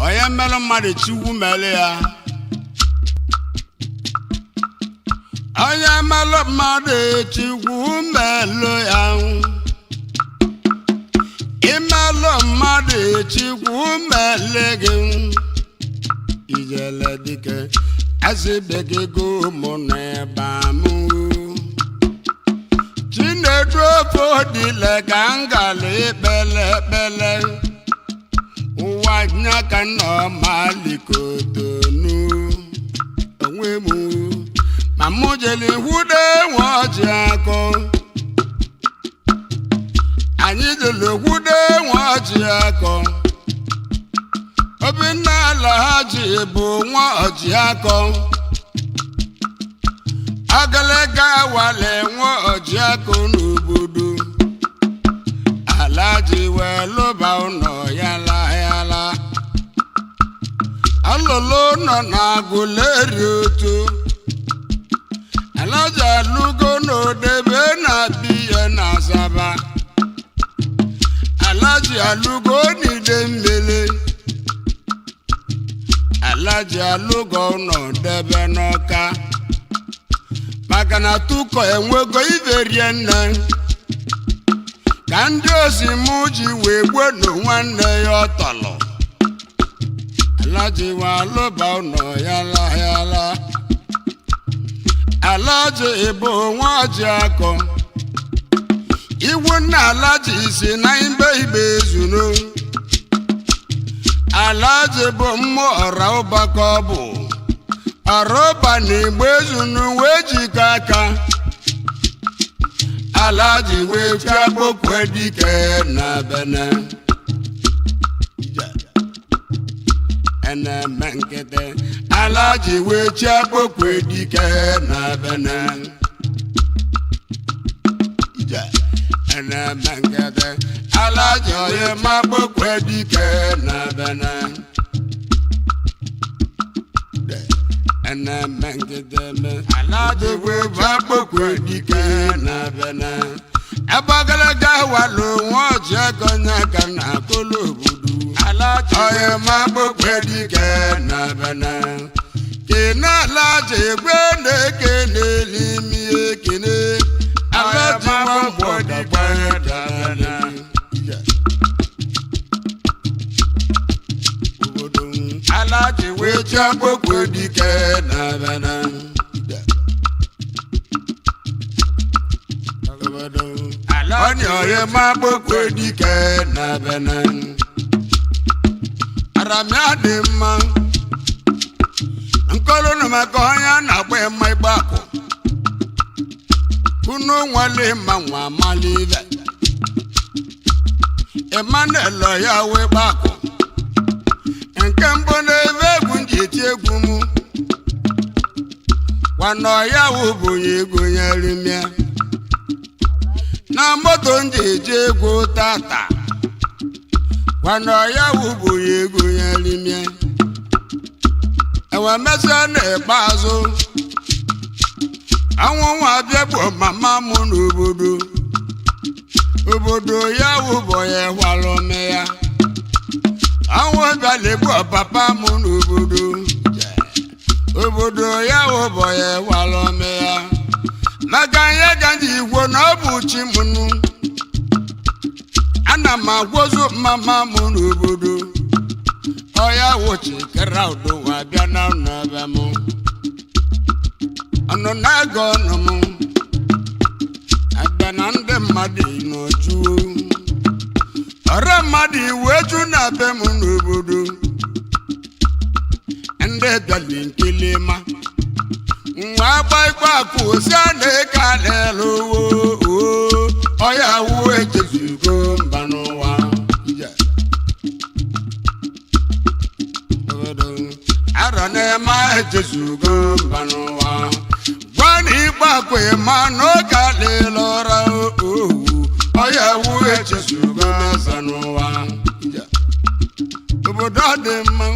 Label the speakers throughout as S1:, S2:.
S1: Onye mere mmadụ Chukwu mere ya. Onye mere mmadụ Chukwu mere ya. Imelụ mmadụ Chukwu mere gị. Ijele dike asịbeghị go mụ n'ebe amụ. Chinedu fodile ka ngala ekpele. Ụwa nyaka nọ malikotonu onwe m ma mụ jeli hụde nwe ọjị akọ anyị jeli hụde nwe ọjị akọ Obinna Alhaji bụ nwa ọjị akọ agalaga wale nwa ọjị akọ n'obodo Alhaji weluba ụnọ yala alolo nọ na-agụleri otu Alhaji alụgo n'odebe na biya na Asaba Alhaji alụgo n'ide mmele Alhaji alụgo n'odebe n'Ọka maka na Tuko enwego iberie nne ka ndị osimụ ji wee gweno nwanne ya ọtọlọ Alhaji walụba ụnọ yala Alhaji bụ nwa ọjị akọ iwu nna Alhaji si na ibe ezuno Alhaji bụ mmụọ ọra ụba ka ọ bụ ọra ụba na igbo ezunu wee jikọ aka Alhaji wee fiagbokwe dike na bene eneme nkịtị Alhaji wee fiagbokwe dike na bene eneme nkịtị Alhaji onye magbokwe dike na bene eneme nkịtị Alhaji wee fiagbokwe dike na bene ebe agalaga walụ nwa ọjị akọ nyaka na akụlụ obodo onye magbokwe dike na bene kene Alhaji egwe na-eke n'elimi ekene Alhaji nwamgbọ dike na obodo Alhaji wee fiagbokwe dike na bene onye magbokwe dike na bene aramya dị mma nkolu na maka onye na-agba ịma ịgbakọ unu nwale ma nwa amalive Emmanuel ya wee gbakọ nke mbụ na-ebe egwu nji eti egwu m nwanne ya wụbụnye ego nyere mịa na moto nji eji egwu tata nwanne ya wụbụnye ego nyere mịa enwe mesịa n'ikpeazụ anwụ nwa abịa gbo mama m n'obodo ya wụbụnye hwara ome ya anwụ bịala egbu papa m n'obodo ya wụbụnye hwara ome ya maka ihe ka ndị Igbo na ọ bụ chi m nụ ana m agwozu mama m n'obodo ọya wụchi kera udo wa bịa na n'ebe m ọnụ na-ego ọnụ m abịa na ndị mmadụ n'oju ọrụ mmadụ iwe ju na be m n'obodo ndị bịali nkili ma nwa agba ikpe akụ osi a na-eke alelu ọya wụ ejezugo mba n'ụwa arọ na-eme ejezugo mba n'ụwa gwa na ikpe akụ ma n'oge alelu ụra ọya wụ ejezugo meza n'ụwa obodo dị mma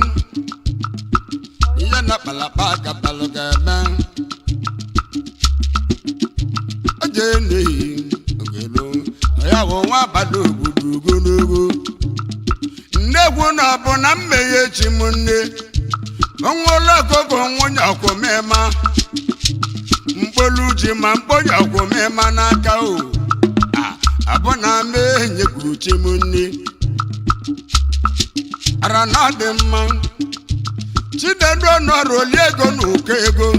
S1: ihe na kpalakpa kapalụ ga-eme oje n'ihi ogelo ya bụ nwa abalị obodo ogologo negwu na bụ na mmeghe chi m nne onwụla ọkụkọ nwunye ọkwụmema mkpolu ji ma mkponye ọkwụmema n'aka o abụ na menyegwu chi m nne ara na dị mma Chinedu ọnọrọ oli ego n'ụkọ ego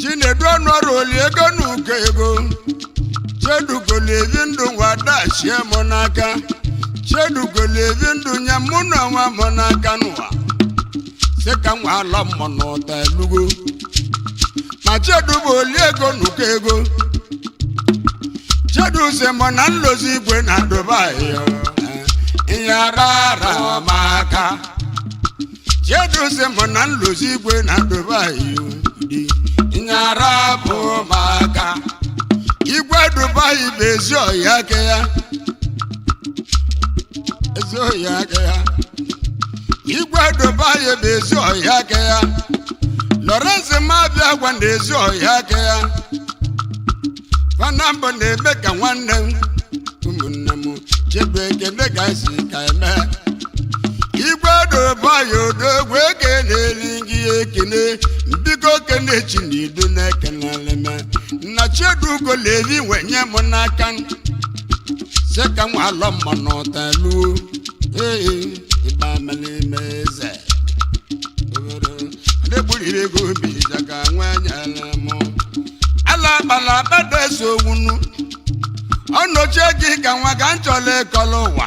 S1: Chinedu ọnọrọ oli ego n'ụkọ ego Chedugoli ndụ nwa dachie m n'aka Chedugoli ndụ nye mụ na nwa m n'aka n'ụwa sị ka nwa ala mmụ n'ụta elugo ma Chedu bụ oli ego n'ụkọ ego Chedu sị mụ na nlozi igwe na Dubai ihe ara maka Chedu sị mụ na nlozi igwe na Dubai nyara bụ maka igwe Dubai bụ ezi ọhịa aka ya igwe Dubai bụ ezi ọhịa aka ya Lawrence Mabia gwa na ezi ọhịa aka ya Fanambọ na-eme ka nwanne m ụmụnne m Chedu ekene ka si ka eme igwe Dubai odogwu ekeneli gị ekene biko kene Chinedu na-ekeneleme na Chedu golevi wenye m n'aka sị ka nwa alọ mma n'ụta luo ịba melimeze adegburiri ego obi ka nwa nyere m ala bala bede sowunu ọnọchie gị ka nwa ga nchọla ịkọlụ ụwa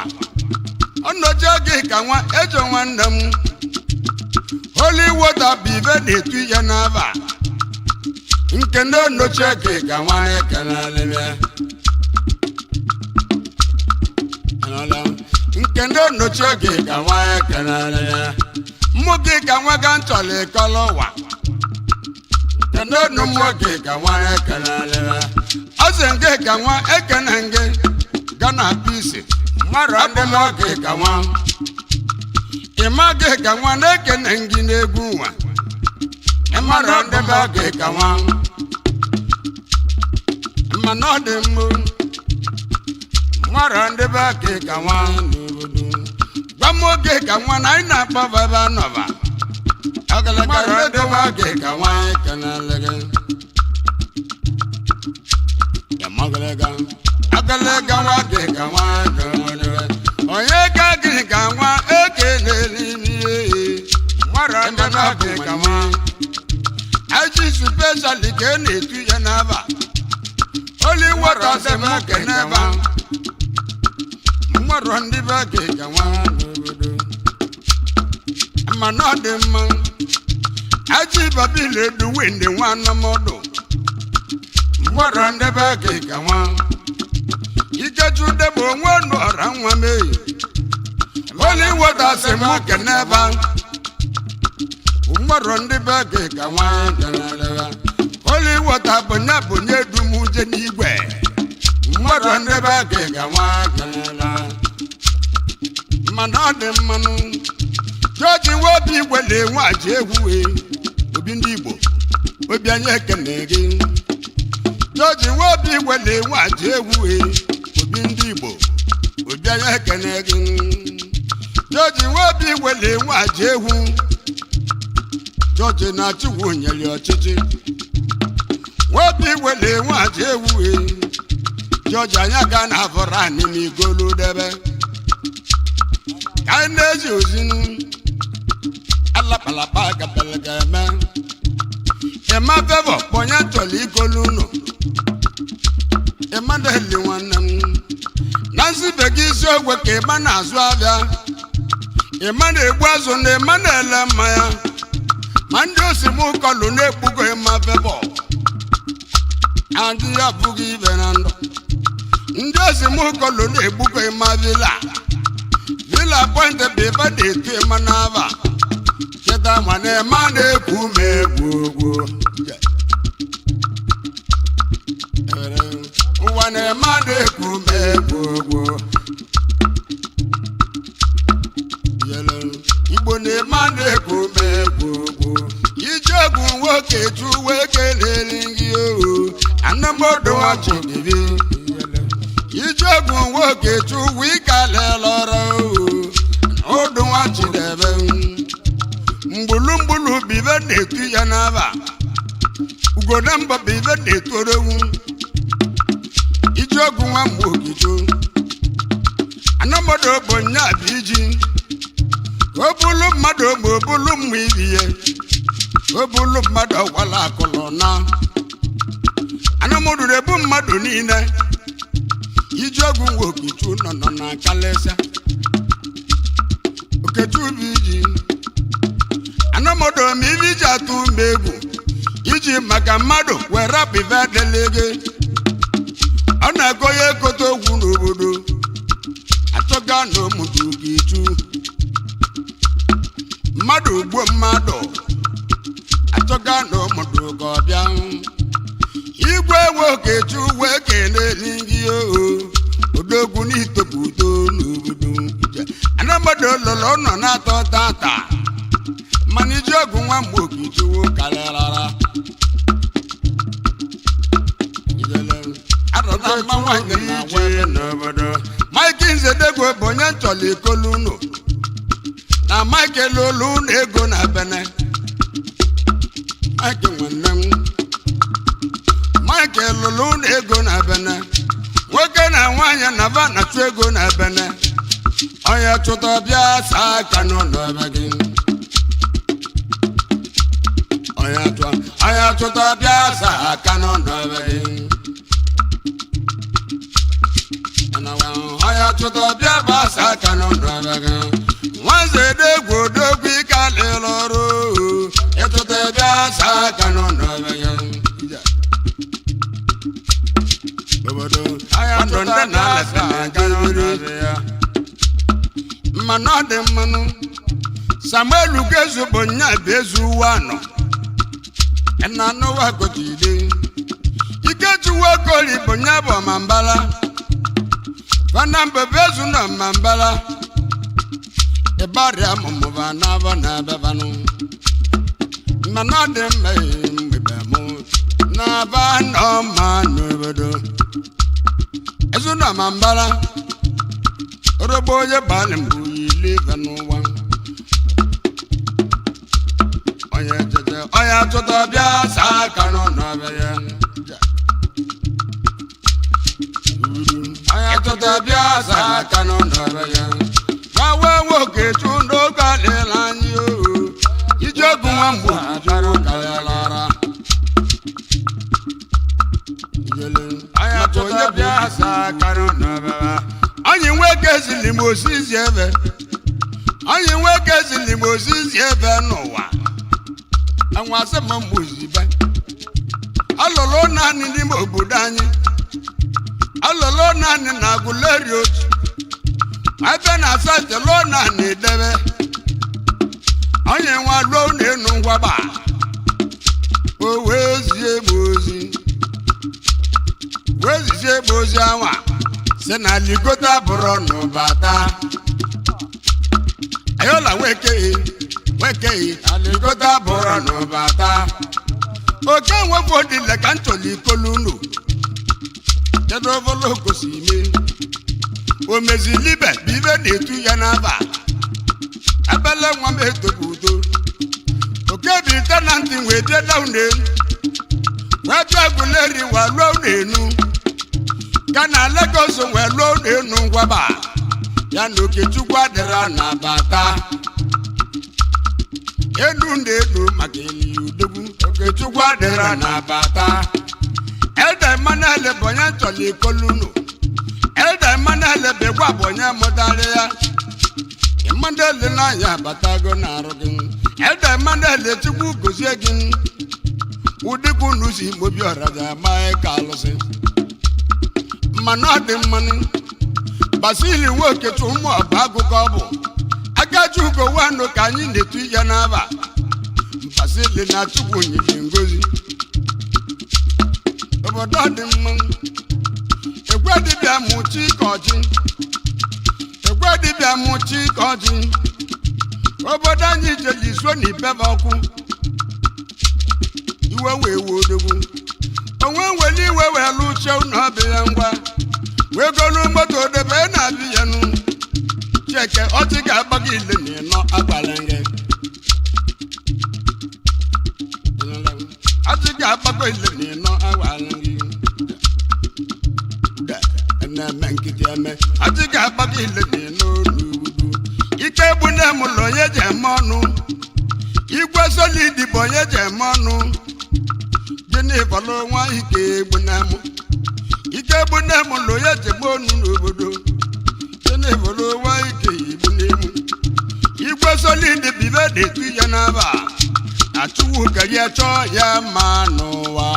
S1: ọnọchie gị ka nwa ejo nwanne m Holy water bụ ibe na-etu ihe n'aba nke ndị ọnọchie gị ka nwa ekeneleme nke ndị ọnọchie gị ka nwa ekeneleme mmụ gị ka nwa ga nchọla ịkọlụ ụwa nke ndị ọnụmụ gị ka nwa ekeneleme ọsị gị ka nwa ekene gị gana pisi mmadụ ọdịmọ gị ka nwa ịma gị ka nwa na-ekene gị n'egwu nwa mmadụ ọdịmọ gị ka nwa mana ọ dị mmụ mmadụ ọdịmọ gị ka nwa n'obodo gwa m oge ka nwa na anyị na-akpọ baba nọba ọgalaga ọdịmọ gị ka nwa ekenele gị agalaga nwa gị ka nwa onye ka gị ka nwa ekeneli mmadụ ọdịmọ gị ka nwa aji speshali ka e na-etu ya n'aba Holy water sị m keneba mmadụ ndị be gị ka nwa n'obodo mana ọ dị mma aji babil eduwe ndị nwa anọmọdụ mmadụ ndị be gị ka nwa Ikechu debo onwe ndụ ọra nwa meyi Holy water sị m keneba mmadụ ndị be gị ka nwa keneleba Holy water bụ nya bụ nye dum je n'igwe mmadụ ndị be gị ka nwa kenela mana ọ dị mmanụ George Wobi gwele nwaji egwu obi ndị Igbo obi anyị ekene gị George Wobi gwele nwaji egwu obi ndị Igbo obi anyị ekene gị George Wobi gwele nwaji egwu George na Chukwu nyere ọchịchị Wobi gwele nwaji egwu George anya ga na avọrọ anyị n'igolu debe ka anyị na-eji ozinu alapalapa gabalaga eme ịma fevọ kpọnye ntọli igolu ụlọ ịma na-eli nwanne m na nsibe gị isi ogwe ka ịma na-azụ abịa ịma na-egbu azụ na ịma na-ele mmanya ma ndị osimụkọlụ na-ekpugo ịma fevọ adị ya bụghị ibe na ndụ ndị osimụkọlụ na-egbugo ịma villa point bụ ebe na-etu ịma n'aba cheta ma na ịma na-ekwu ma egwu ụwa na ịma na-ekwu ma egwu Igbo na ịma na-ekwu ma egwu ije egwu nwoke chuwe kelele gị anamọdụ ọchịdịrị ije egwu nwoke chuwe ịkalelọrọ Igbo na mba bụ ibe na-etorewu iji ọgwụ nwa mgbe ogijo anamọdụ bụ nya bụ iji obulu mmadụ ma obulu mma ibiye obulu mmadụ ọgwala akụlụ na anamọdụ ebu mmadụ niile iji ọgwụ nwa ogijo nọ na kalịsa okechubi iji anamọdụ ma ibi iji atụ mba egwu iji maka mmadụ were rapụ ife adelege ọ na-akọ ya ekote ogwu n'obodo achọga na omudu gichu mmadụ ugbo mmadụ achọga na omudu ka ọ bịa igwe nwokechu wee kene n'igi odogwu n'itopu udo n'obodo anamọdụ lọrọ nọ na-atọ tata mana iji ọgwụ nwa mgbe ogichu karịrara Mike Nzedegwe bụ onye nchọrọ ikolu unu na Mike lolu unu ego na bene Mike nwanne m Mike lolu unu ego na bene nwoke na nwaanyị na va na-achụ ego na bene onye chụta bịa saa aka n'ụlọ ebe gị onye chụta bịa saa aka n'ụlọ ebe gị onye chụta bịa gbasa aka n'ụlọ ebe gị Nwanzedegwe odogwu ike alịla ọrụ ịchụta bịa saa aka n'ụlọ ebe gị obodo ndụ ndị na-alasa aka n'ụlọ ebe ya mmanụ ọ dị mmanụ Samuel Ugezu bụ nya bụ ezu uwe anọ na n'ụwa gotide Ikechuwa Okoli bụ nya bụ ọmambala Fana mbebe ezu na ọmambala ịbarịa mụmụba n'aba na abịabanụ mmanụ ọ dị mma mgbebe mụ n'aba n'ọma n'obodo ezu na ọmambala orogbo onye bali mbụ yile n'ụwa onye chụta bịa saa aka n'ụlọ ebe ya onye chụta bịa saa aka n'ụlọ ebe ya gbawe nwoke chụ n'oge alịla anyị iji ọgwụ nwa mgbe jụrụ karịara onye chụta bịa saa aka n'ụlọ ebe ya onye nwoke zili m osisi ebe onye nwoke zili m osisi ebe n'ụwa anwasị m mgbuzibe alụlụ naanị n'ime obodo anyị alụlụ naanị na Aguleri otu ebe na asatọ lụọ naanị debe onye nwa lụọ na-enu ngwaba o wee zie m ozi wee zizie m ozi anwa si na ligota bụrụ n'ụbata ayola nwekeghị aligota bụrụ n'ụbata oke nwefọ dịle ka nchọrọ ikolu unu kedu ovolo gosi ime o mezilibe bụ ibe na-etu ya n'aba ebele nwa m etobu udo oke bi tenanti wee bịa daune wee bịa Aguleri wee lụọ n'enu ga na Lagos wee lụọ n'enu ngwaba ya na Okechukwu adịra na bata enu na-enu maka eli udogwu Okechukwu adịra na bata Ede Emmanuel bụ onye nchọrọ ikolu unu Ede Emmanuel begwa bụ onye mụtara ya Emmanuel n'anya abatago na-arụ gị Ede Emmanuel Chukwu gozie gị ụdịkwu n'uzi mobi ọraja amaghị ka alụsị mmanụ ọ dị mmanụ Basili Nwokechu ụmụ ọba agụkọ ọ bụ Agaji Ugo wanụ ka anyị na-etu ihe n'aba Basili na Chukwu nyere ngozi obodo ọ dị mma egwe dibịa mụchi ka ọjị egwe dibịa mụchi ka ọjị obodo anyị jeli so na ibebe ọkụ iwe wee wodogwu onwe nwere iwe wee lụchie ụlọ ọbịa ya ngwa wee golu moto debe na-abịa ya nụ cheke ọchị ga-agbaga ile na ịnọ agbara gị ọchị ga-agbakọ ile n'ịnọ awala gị na-eme nkịtị eme ọjị ga-agbakọ ile n'ịnọ n'udu ike egbu nne m ụlọ onye ji eme ọnụ igwe solid bụ onye ji eme ọnụ gịnị bọlụ nwa ike egbu nne m ike egbu nne m ụlọ onye ji gbuo ọnụ n'obodo gịnị bọlụ nwa ike igbu nne m igwe solid bibe na-etu ya n'aba na Chukwu kere ya chọọ ya ma n'ụwa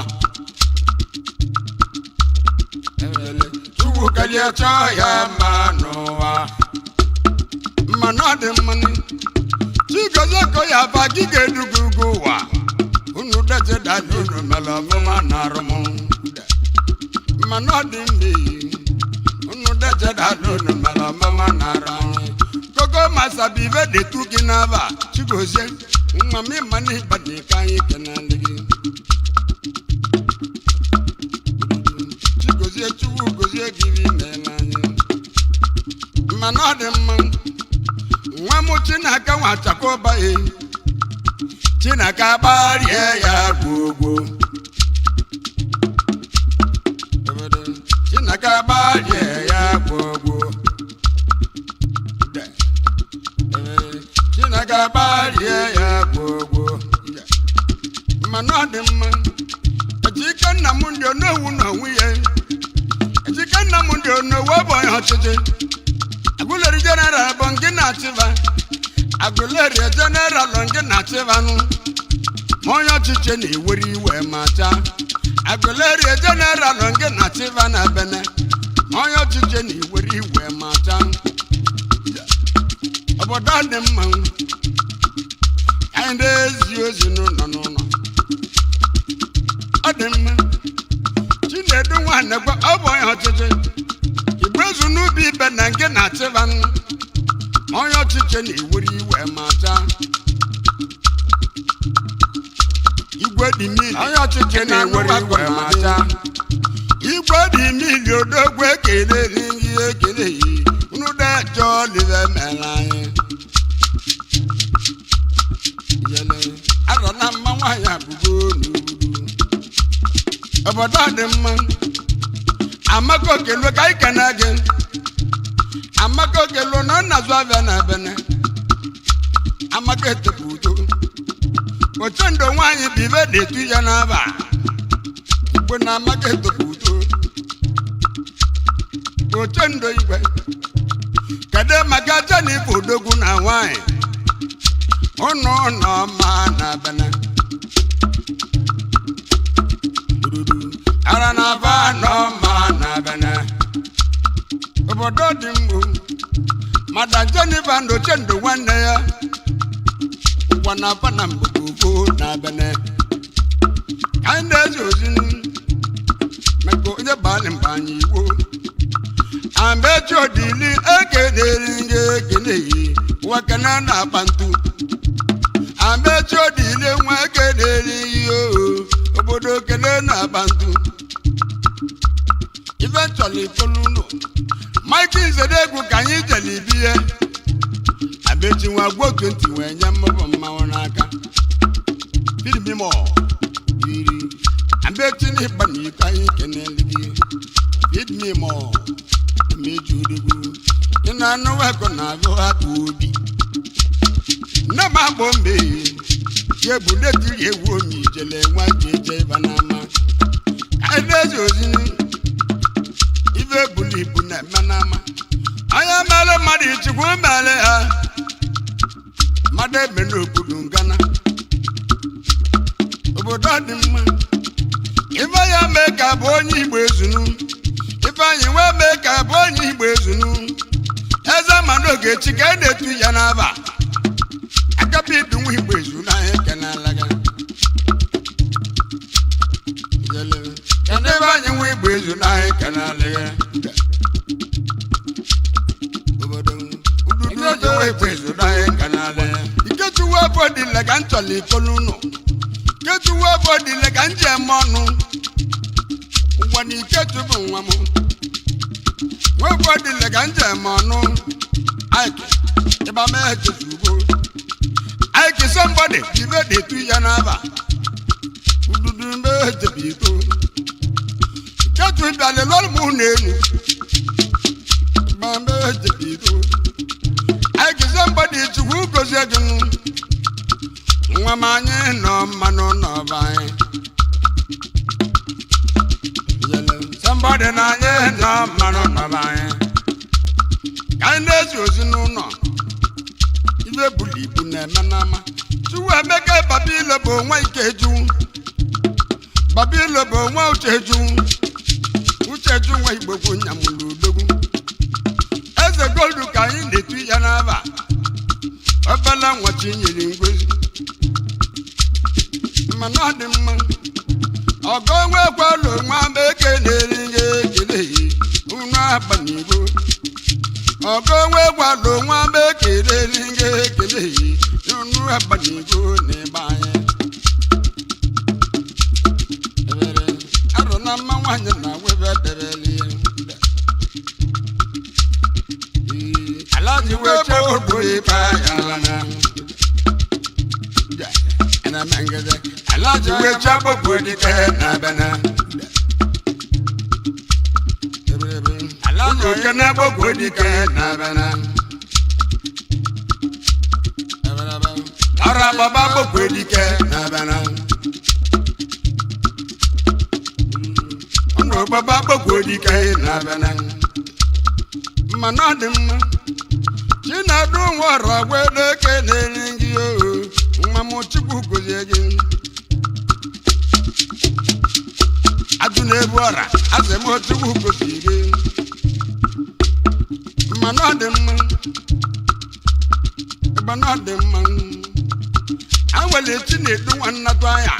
S1: Chukwu kere ya chọọ ya ma n'ụwa mmanụ ọ dị mmanụ chigozie ko ya ba gị ga-eduga ugo ụwa unu deje dada unu mere ọmụma na arụm mmanụ ọ dị mbe unu deje dada unu mere ọmụma na arụm koko masabi ibe detu gị n'aba chigozie nwa m ịma na ịba dị ka anyị kenale gị chigozie Chukwu gozie gị imeela anyị mmanụ ọ dị mma nwa m Chinaka nwa chakọbaghị Chinaka gbarie ya gbogbo Chinaka gbarie ya gbogbo Chinaka gbarie ya gbogbo mmanụ ọ dị mma ejike nna m ndị onowu n'onwe ya ejike nna m ndị onowu ọ bụ onye ọchịchị agụleri general bụ nke na-achịba agụleri general nke na-achịbanụ ma onye ọchịchị na-ewere iwe ma chaa agụleri general nke na-achịba na bene ma onye ọchịchị na-ewere iwe ma chaa obodo dị mma anyị na-ezi ozi n'ụlọ n'ụlọ ọ dị mma Chinedu nwanne gwa ọ bụ onye ọchịchị igbe ezu n'ubi ibe na nke na-achịbanụ ma onye ọchịchị na-ewere iwe ma chaa igwe dị mili onye ọchịchị na-ewere iwe ma chaa igwe dị mili odogwu ekele n'ihe ekele yi unu dejọ live mere anyị arọ na mma nwaanyị abụgo n'udu obodo dị mma amaka okelu ka anyị kene gị amaka okelu na nnazu abịa na bene amaka etepụ udo oche ndo nwaanyị bụ ibe na-etu ya n'aba igbo na amaka etepụ udo oche ndo igwe kedu maka Jennifer odogwu na nwaanyị ụnụ nọ ma na bene ara na ba nọ ma na bene obodo dị mgbu Madam Jennifer ndoche ndo nwanne ya ụwa na apa na mgbogbo na bene anyị na-ezi ozi maka onye bali mba anyị iwo ambechodili ekelere ndị ekeleghị wakana na-akpa ntu ambechodili nwa ekelere ihe obodo kele na-akpa ntu eventually toluno Mike Nzedegwu ka anyị jere ibie abechi nwa gwo 20 wee nye mmụbọ mmanwụ n'aka filmimo iri abechi n'ịkpa na iko anyị kenele gị filmimo meju digwu ina no weko na go atu obi na ma bombe ye bude ti ye wo mi jele nwa jeje banama ai bezo zini ive buli buna manama aya mele madi Chukwu mele ha made meno budu ngana obodo dị mma ife ya mee ka bụ onye Igbo ezunu ifeanyị wee mee ka bụ onye Igbo ezunu eze mmanụ Ogechi ka e na-etu ya n'aba akabidu nwa Igbo ezu n'anya kenalaga ebe anyị nwa Igbo ezu n'anya kenalaga obodo ududu nwa Igbo ezu n'anya kenalaga iketuwa bọdị lega ntọli ikolunu iketuwa bọdị lega njem ọnụ ụwa na iketubu nwa m nwoke dị lega njem ọnụ Ike ịba mee chetugo Ike somebody ibe detu ya n'aba ududu mbe tebito ketu dale lol mu nenu mame tebito ai ke somebody Chukwu gozie ginu nwa manye no mano no bai somebody na nye no mano no bai kai nezi ozinu no ibe buli bu na manama Chukwu emeke babilo bo nwa ikeju babilo bo nwa ucheju nwa igbo bụ nyamulu odogwu eze goldu ka anyị na-etu ya n'aba ọbala nwachi nyere ngozi mana ọ dị mma ọgọ nwekwalụ nwa eke na-eri ihe ekele unu agbanigbo ọgọ nwekwalụ nwa eke na-eri ihe ekele unu agbanigbo n'ebe anyị arụ na mma nwanyị na webe debeli alaji weche obodo ibe ya na mangede alaji weche obodo ike na bena alaji oke na obodo ike na bena ara baba obodo ike na bena baba gbogbo dike na bana mana dị mma Chinadu nwara gwede kenere gị o nwa m Chukwu gozie gị ajụ na-ebu ọra asị m Chukwu gozie gị mana dị mma mana dị mma awele Chinedu nwannatu anya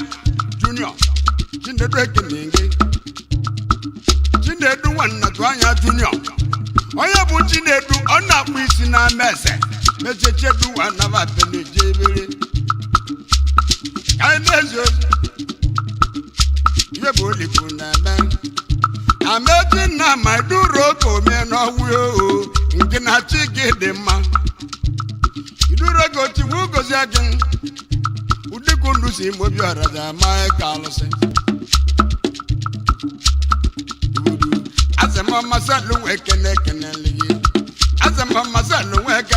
S1: junior Chinedu ekene gị Chinedu nwannatu anya junior onye bụ Chinedu ọ na-akpụ isi na mese mechechedu wanaba penejebere anyị na-ezi ozi ihe bụ olibu na-eme ameji na maiduro ka omie n'ọwụ nke na chi gị dị mma iduro gị Chukwu gozie gị ụdịkụ ndụ si mobi ọraza amaghị ka alụsị azema masalu wekene keneligi azema masalu weke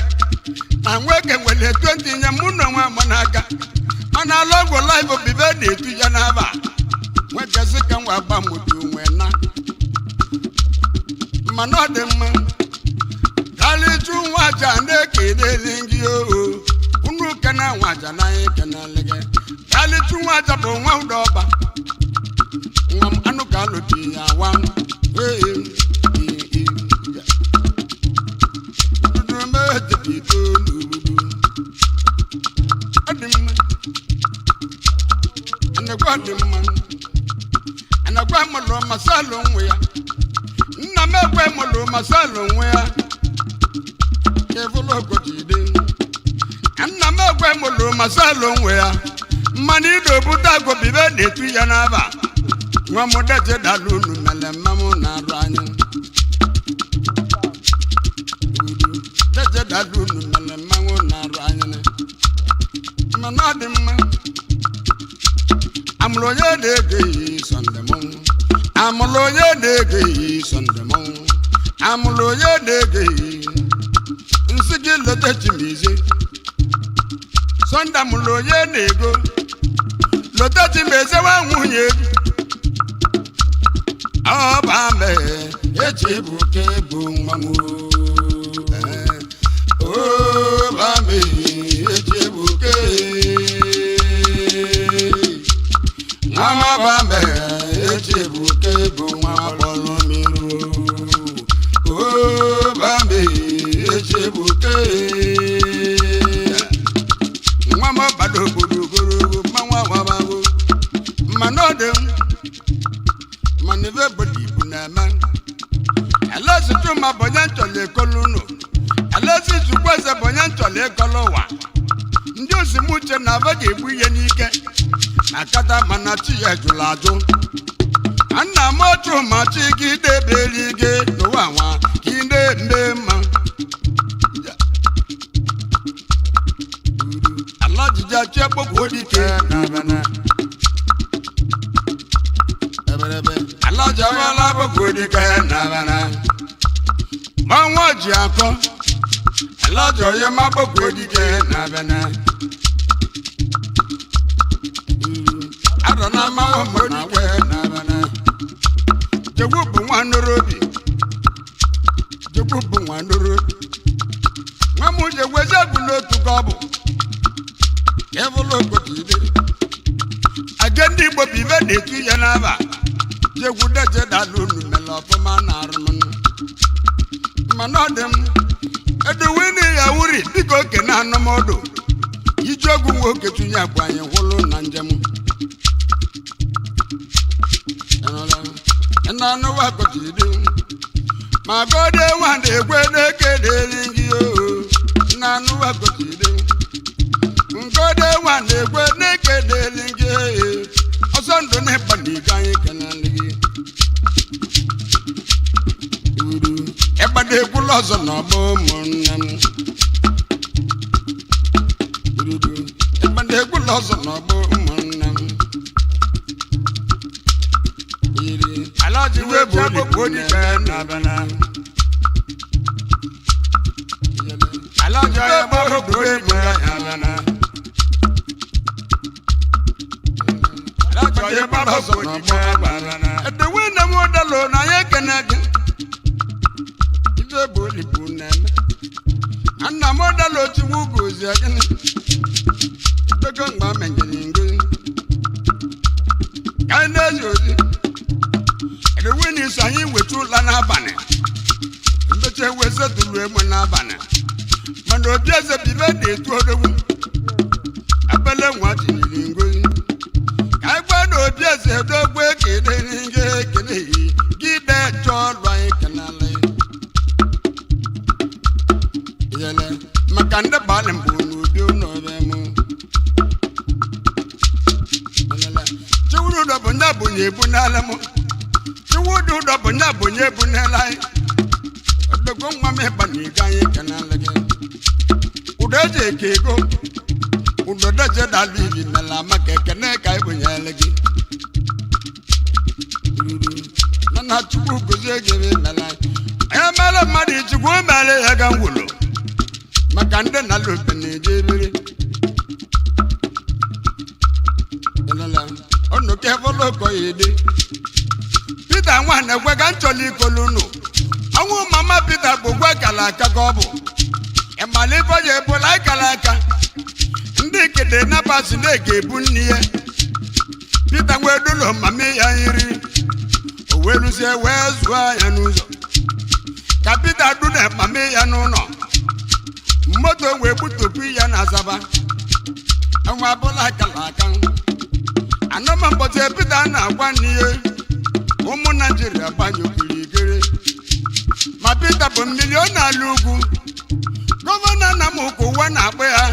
S1: na weke wele 20 nya muno nwa manaka mana logo live bibe de tu ya na ba weke sika nwa ba mudu nwena mana de mma dali tu waja ne kedelingi o unu kana waja na keneligi dali tu waja bo nwa udoba ngam anu kalo ti ya wan anagwa molo masalo nwe ya nna megwe molo masalo nwe ya kevulo gotide nna megwe molo masalo nwe ya mani do buta go bibe netu ya naba nwa modeje dalunu mele mamu na ranyu deje dalunu mele mamu na ranyu mana dị mma amloye dege sondemon amloye dege sondemon amloye dege nsigi lote chimize sondamloye nego lote chimize wa nwunye Obame echibuke bụ nwamu Obame echibuke Mama Bame echibuke bụ nwa bọlụ miru Obame echibuke Mama bado gburugburu mama wabago manodem manive bodi bunama alasi tuma bonyanto le koluno alasi tukwese bonyanto le kolowa ndi osimuche na vaje ebuye n'ike akata manachi ya julaju anna mochu machi gide belige no wawa kinde ndema Allah jija chepo godike na bana dike na bana manwa ji akọ alajo ye makpokwe dike na bana adona manwa dike na bana Chukwu bụ nwa norobi Chukwu bụ nwa norobi nwa m je wezegwu n'otu ka ọ bụ evụlụ okotide aje ndị Igbo bụ ibe na-etu ya n'aba jegwu deje dalụ unu mere ọfụma na arụmụnụ mana ọ dị m edowini ya wuri biko oke na anụmọdụ iji ogwu nwoke tụnye bụ anyị gwụlụ na njem nanu wa kotide ma gode wande gwede kedeli ngio nanu wa kotide ngode wande gwede kedeli ngio osondo ne bandi ganye kanali uru e bande kulozo no bo monam uru e bande kulozo no bo monam Alaji we boni na bana Alaji we boni na bana Alaji we boni na bana the way na modalo na ye kenage Ibe boni bunana Anna modalo ti wugo zi agene Bego ngba mengelingo Kanezi ozi The wind is a him with 2 lana banner. But I was at the room on a banner. Man, no, just a birthday to the woman. I better watch in England. I want to just a dog wicked and get that job right canally. Yellow, Macanda Ballam would do no them. Children of Nabu, Bunalamo. Would do the Bunye Bunelai. The Goma Mepani Gay Canal again. Udaje Kego Udaja Dali Melamaka Kaneka Bunelagi. Nana Chukwu Gozegi Melai. I am a madi to go Male Agangulo. Makanda Nalupini Jibiri. Oh, no careful look Peter nwana gwega nchọli kolunu ọnwụ mama Peter bụ gwa kala aka ka ọ bụ ịmalifo ya ebola kala aka ndị kede na basi na-ege ebu nne ya Peter nwee dụlọ mama ya nri o weluzie wee zụọ ya n'ụzọ ka Peter dụna mama ya n'ụlọ moto wee butopu ya na Asaba ọnwụ abụla kala aka anọma mbọchị Peter na-agwa nne ya ụmụ Nigeria banyo kirikiri ma Peter bụ milion ala ugwu gọvanọ na mụkụ ụwa na-akpọ ya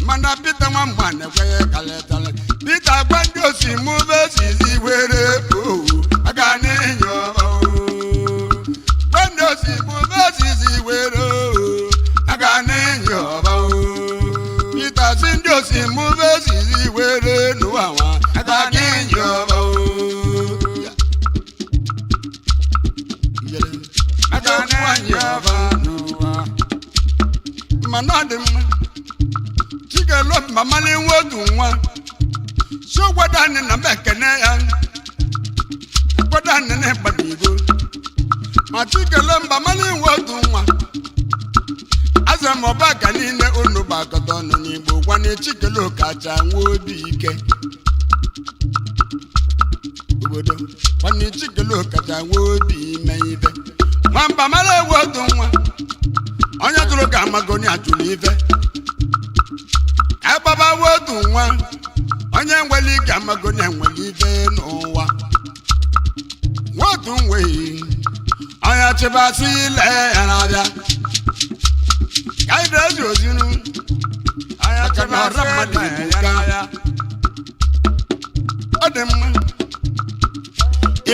S1: mana Peter nwa mgba na-ekwenye kaletale Peter gwa ndị osi mụbe sizi were aga n'enyo gwa ndị osi mụbe sizi were aga n'enyo Peter si ndị osi mụbe sizi were n'ụwa nwa aga n'enyo Manadim Chigalo Mamali wodu nwa so gwadan na mekene ya gwadan na badigo ma chigalo Mamali wodu nwa azam obaga niile onu bagodo no n'Igbo gwane chigalo kacha nwa obi ike obodo gwane chigalo kacha nwa obi ime ibe nwamba mara wodu nwa onye dụrụ ka amagoni atụrụ ife agbaba wodu nwa onye nwere ike amagoni enwere ife n'ụwa wodu nwe onye chịbasị ile ya na-abịa ka anyị na-ezi ozinu aka na ọra mmadụ ibuka ọ dị mma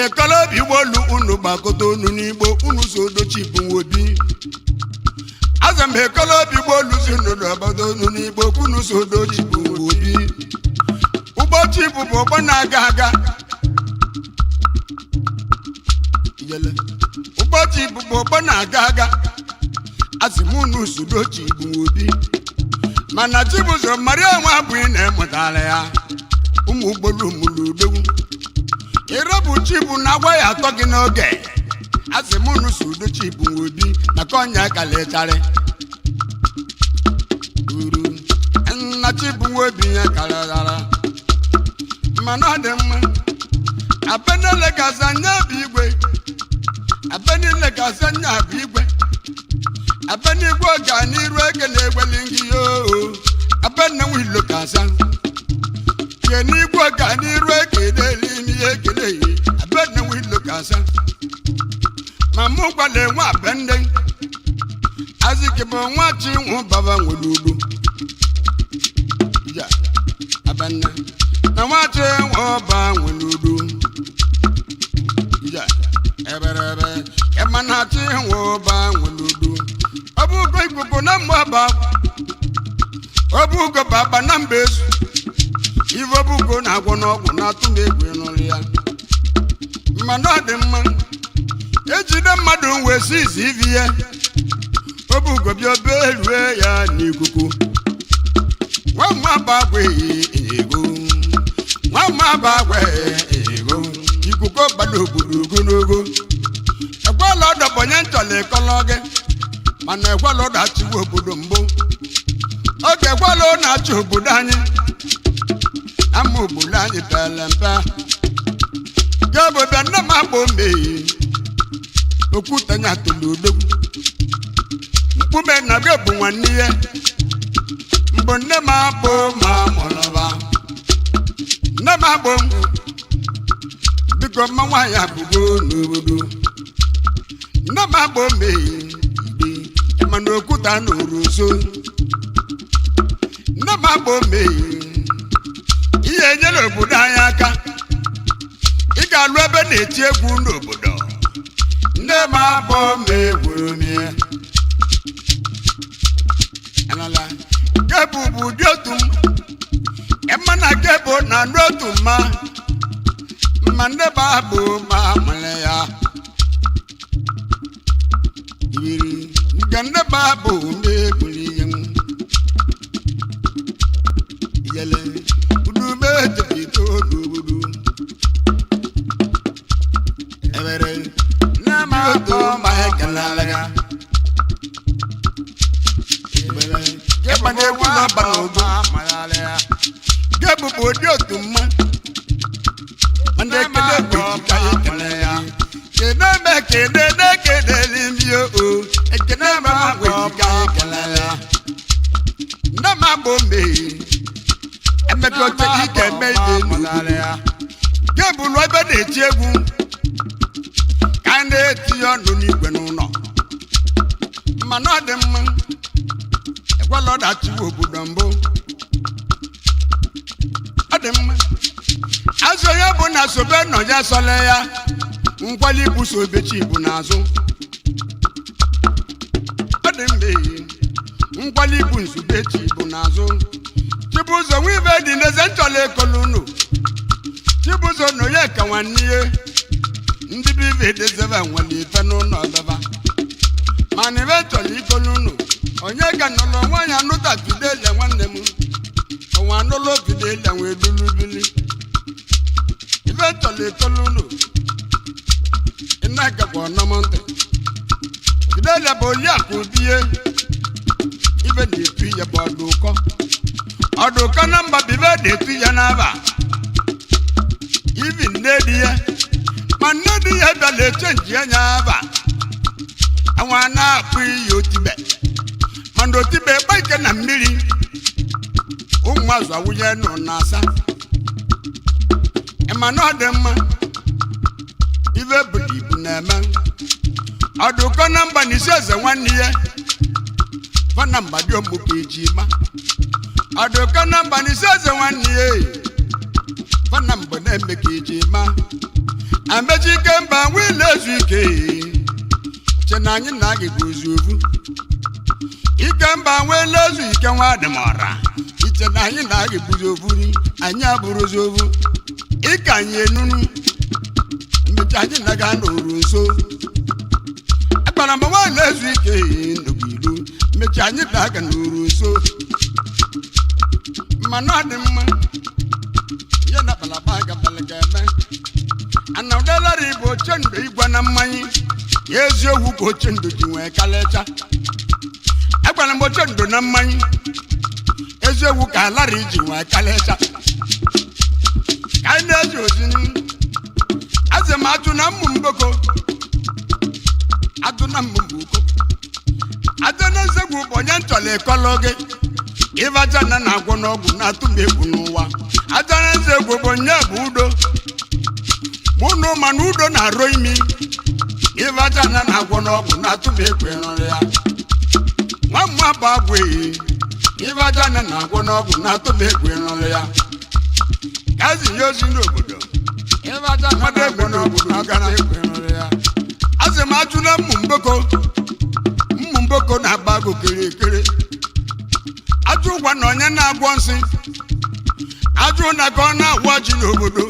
S1: ịkọlọbi gbolu unu gbagodo unu n'Igbo unu so dochi bụ nwobi Azam ekolobi gbolu si unu gbagodo unu n'Igbo unu so dochi bụ nwobi ụbọchị bụ ụgbọ na-aga aga mkpọchi bụ na-aga aga azimunu sudochi bụ obi mana Chibuzo Maria nwa bụ ị na-emụtara ya ụmụ ugboro mụludogwu ịrọbụ Chibu na-agwa ya atọ gị n'oge azimunu sudochi bụ obi maka ọnya kalịcharị uru nna Chibu obi ya karịrara mana ọ dị mma abenele gaza nya bụ igwe abenile gaza nya bụ igwe abenigwe ga n'iru eke na-egweli ngị yoo abenne wilo gaza ke n'igwe ga n'iru eke na-eli ihe ekele yi abenne wilo gaza ma mụ gwala enwe abenne azike bụ nwa chi nwụ baba nwere ugbo ya abenne na nwa chi nwụ ba nwere ugbo ya eberebe emana chi nwụ ba nwere ugbo obugo ikuku na mmaba obugo baba na mbezu ivo bugo na agwọ n'ọgwụ na-atụ na-egwu n'ụlọ ya mmanụ ọ dị mma ejide mmadụ wee si izi ivi ya obugo bịa oberue ya n'ikuku nwamaba agwa ego nwamaba agwa ego ikuku gbado obodo ogologo ekwela ọdọbọnye ntọla ịkọlọ gị mana ekwela ọ na-achịwa obodo mbụ oge ekwela ọ na-achị obodo anyị ama obodo anyị pere mpe ga-ebobe nne m akpa omeghi okwute nya tolu odogwu mkpume na gị bụ nwanne ihe mbụ nne m akpụ ma mụrụba nne m akpụ biko mma nwaanyị abụgo n'obodo nne m akpụ omeghi mana okwuta n'uru nso nne m akpa omeghi ihe enyere obodo anyị aka ị ga-alụ ebe na-eti egwu n'obodo nne m akpa omegwuru m ya anala gebụ bụ ụdị otu m mana gebụ na anụ otu mma mma nne m akpa ma amale ya ibiri gande babu mekuliyen yele udube tepito dubudu evere nama to mahekalalaga evere gebane wula banodo gebu bodi otumma ande kede kwika yekalaya kede limbio o ekene mama wejika ekelele ndama bombe emekote ike mede n'obodo gebulu ebe na-eti egwu ka a na-eti ọnụ n'igwe n'ụlọ mana ọ dị mma ekwela ọ dachiwa obodo mbụ ọ dị mma azụ onye bụ na sobe nọ ya sọle ya nkwali ibuso obechi bụ n'azụ nkwali ibu nsubechi bụ n'azụ Chibuzo nwive dị n'eze nchọla ekolunu Chibuzo no ye ka nwanne ihe ndị bụ ive dezebe nwere ife n'ụlọ ọbaba mana ive chọla ikolunu onye ka nọrọ nwaanyị anụta Fidelia nwanne m ọnwa anụlụ Fidelia nwee lulubili ive chọla ekolunu ịna-agakwa ọnọmọntị Fidelia bụ oliakụ obie ibe na-etu ya bụ ọdụkọ na mba bibe na-etu ya n'aba ibi nne di ya ma nne di ya bịala echenji anya aba anwa na-akpụ iyi otibe mana otibe gba ike na mmiri ụmụazụ awụnye nọ na-asa mana ọ dị mma ibe bụrụ ibu na-eme ọdụkọ na mba n'isi eze nwanne ya fana mba dị ọmụkọ eji ma ọdụkọ na mba n'isi eze nwanne ya fana mba na-eme ka eji ma amechi ike mba nwile ezu ike che na anyị na-agị gozi ovu ike mba nwile ezu ike nwa adịmọra iche na anyị na-agị buzi ovu anyị abụrụzi ovu ike anyị enunu mmechi anyị na-aga n'oru nso agbara mgbe nwa na-ezu ike n'ogilu mechi anyị daga n'uru nso mmanụ adị mma ihe na kpalaba gabala ga-eme ana ụdalari bụ oche ndụ igwe na mmanya ya eziokwu ka oche ndụ ji nwee kalịcha agbara mgbe oche ndụ na mmanya eziokwu ka alari ji nwee kalịcha ka anyị na-eji ozi azị m atụ na mmụ mboko atụ na mmụ mboko atụ na nsegwu bụ onye ntọla ịkọlọ gị ịbacha na na-agwọ n'ọgwụ na-atụ m egwu n'ụwa atụ na nsegwu bụ onye bụ udo mụ na ụma na udo na-arụ imi ịbacha na na-agwọ n'ọgwụ na-atụ m egwu nrị ya nwa mma bụ agwụ ehi ịbacha na na-agwọ n'ọgwụ na-atụ m egwu nrị ya ka ezi nye ozi n'obodo mmadụ egwu n'ọgwụ na-agara azị m atụ na mmụ mboko na-agba agụ kere ajụ ụgwa na onye na-agwọ nsị ajụ na ka ọ na-agwọ ji n'obodo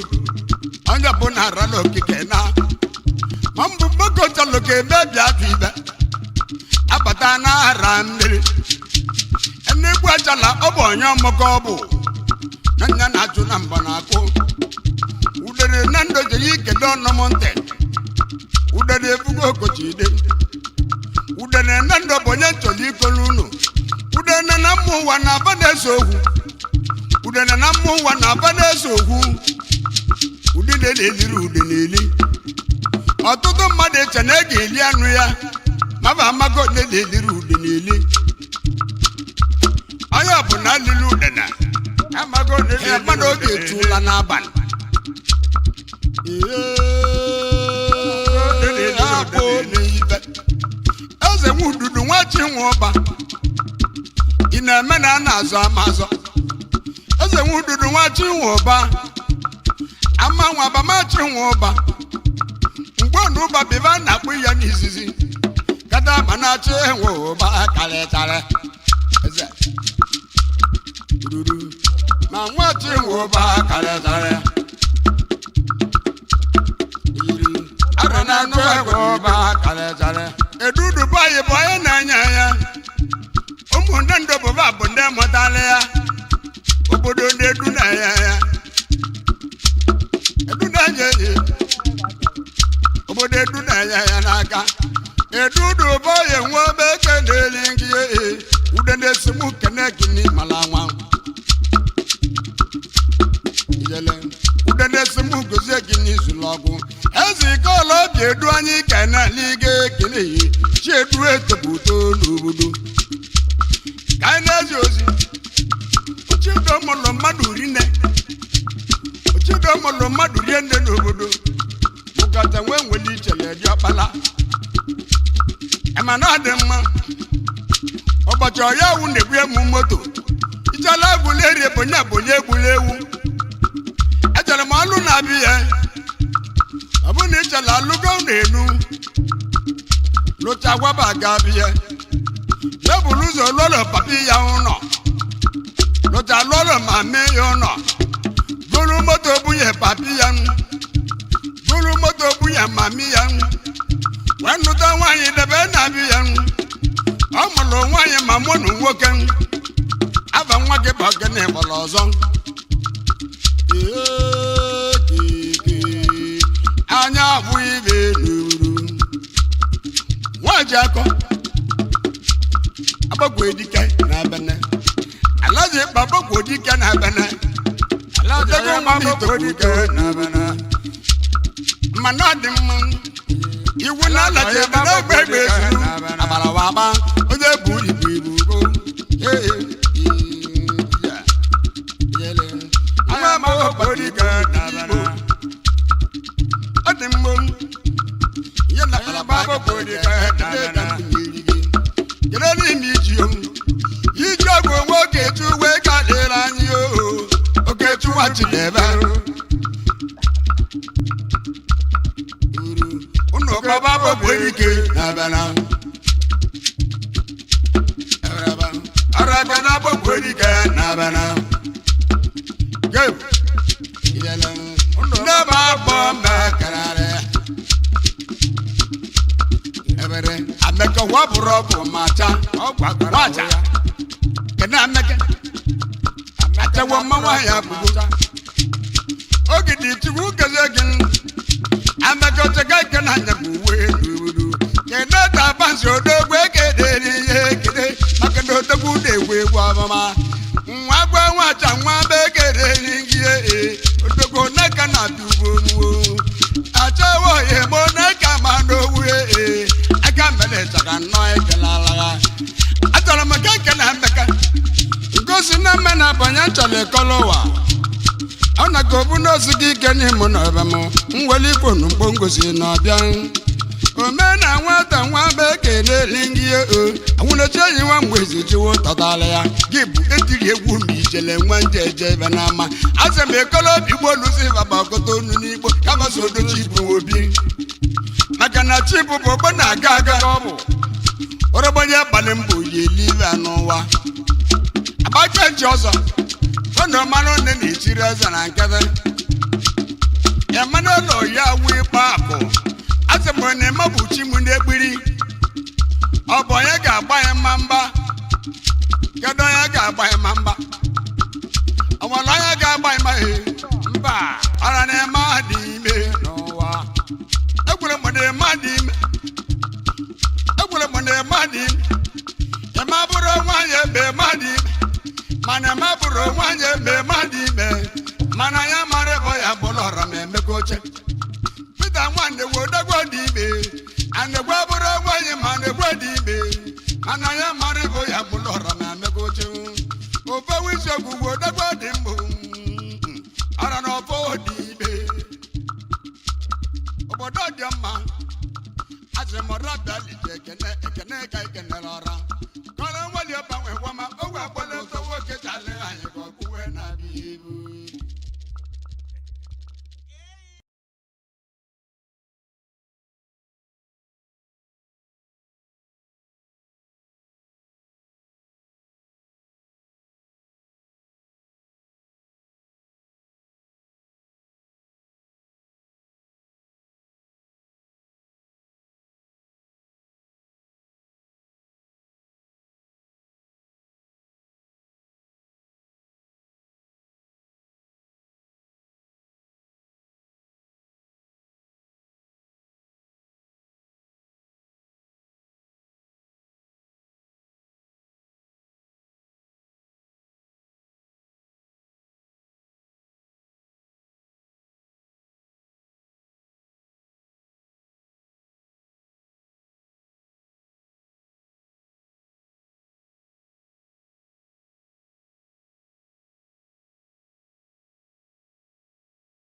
S1: onye bụ na ara n'okike na ma mbụ mboko chọrọ ka emebi ajụ ibe abata na ara mmiri enegbu achala ọ bụ onye ọmụkọ ọ bụ na nya na-ajụ na mbọ na-akụ udere na ndụ jiri ikele ọnụ m ntị udere ebugo okochi ide udere na ndụ bụ onye nchọrọ ikolu unu udere na mmụ ụwa na-aba na-ese okwu udere na mmụ ụwa na-aba na-ese okwu udide na-eliri ude na-eli ọtụtụ mmadụ eche na ị ga-eli anụ ya ma bụ amago na-eliri ude na-eli onye bụ na alili udena amago na mmadụ oge etula n'abalị eze nwe ududu nwachi nwe ọba ị na-eme na a na-azọ amazọ eze nwe ududu nwachi nwe ọba ama nwa abamachi nwe ọba mgbe na ụba biba na-akpụ ya n'izizi kada ma na-achị nwe ọba karịtara eze ududu ma nwachi nwe ọba karịtara na-anụ egwu ọba karịchara edudu bụ anyị bụ onye na-anya ya ụmụnne ndị obodo bụ ndị mụtara ya obodo ndị edu na-anya ya edu na-anya ya obodo edu na-anya ya n'aka edudu bụ onye nwe obe eke na-eli ngị ude na-esi m kene gịnị mara nwa ude na-esi m gozie gị n'izụlọ ọgwụ ezi ike ọla obi edu anyị ka na-aliga ekele ihe chi edu etepụta n'obodo ka anyị na-ezi ozi ochidomụlụ mmadụ rie nne n'obodo ụkọta nwee nwere ichele dị ọkpala mana ọ dị mma ụbọchị ọya ewu na-ebu emu moto ichala egbula erie bonye egbula ewu echere m ọlụ na-abịa ya ọ bụ na ichala alụgo na-enu lụcha gwaba aga bịa ya bụrụ ụzọ lụlọ papi ya ụlọ lụcha lụlọ ma mee ya ụlọ gụrụ moto bunye papi ya gụrụ moto bunye mami ya wee nụta nwaanyị debe na-abịa ya ọ mụrụ nwaanyị ma mụ na nwoke aba nwa gị bụ gịnị gbara ọzọ anya abụ ibe n'uru nwaji akọ agbagwo dike na abene alaji ịkpa agbagwo dike na abene alaji agbagwo dike na abene mana dị mma iwu na alaji ebe egbe ezuru agbara wa agba onye bụ ibu go agbagwo dike na abene ọ dị mma ihe na agbagwo dike na abene kere n'ime iji ọgwụ onwe okechu wee ka dịrị anyị okechu wachidebe ụnụ ọkpọba agbagwo dike na-abịana ọrụ aka na agbagwo dike na-abịana ndị ma agbọ mbe kararị ebere wabụrụ macha waja kena meke achawo mmanwa ya bugo ogidi Chukwu keze gị amekọta ka kena nya buwe dudu kena ta bansi odogwe kederi ye kede makendo odogwu dewe gwabama nwa gwa nwacha nwa bekederi giye odogwu naka na dubo mu achawo ye mo naka manowe aka mele chaka no ekelala atara maka kena meka gosi na mena banya chale kolowa ona gobu no sigi keni mo no bamo nweli fonu mbongosi na bia omena nwata nwa bekele lingi awuno cheyi wa mwezi chiwo totale ya gibu etiri egwu mi jele nwa njeje benama azeme kolo bigbo lusi baba koto nu ni igbo kama so do chibu obi maka na chibu bobo na aga orobonye bale mbo ye live anụwa abacha nchi ọzọ kono mano ne ni chiri eze na nkete emanelo ya wi papo azemo ne mabuchi mu n'ekpiri obonye ga-agba ya mamba kedo ya ga-agba ya mamba ọmọlọ ya ga-agba ya mba ara na ma dị ime n'ụwa egwure mo ne ma dị ime egwure mo ne ma dị ime ema bụrụ nwanyị be ma dị ime mana ma bụrụ nwanyị be ma dị ime mana ya mara bụ ya bụlọrọ ma emegoche Peter nwanne wo dagwo dị ime anegwa bụrụ nwanyị ma negwa dị ime mana ya mara bụ ya bụlọrọ ma emegoche ofe wisi ogwugwo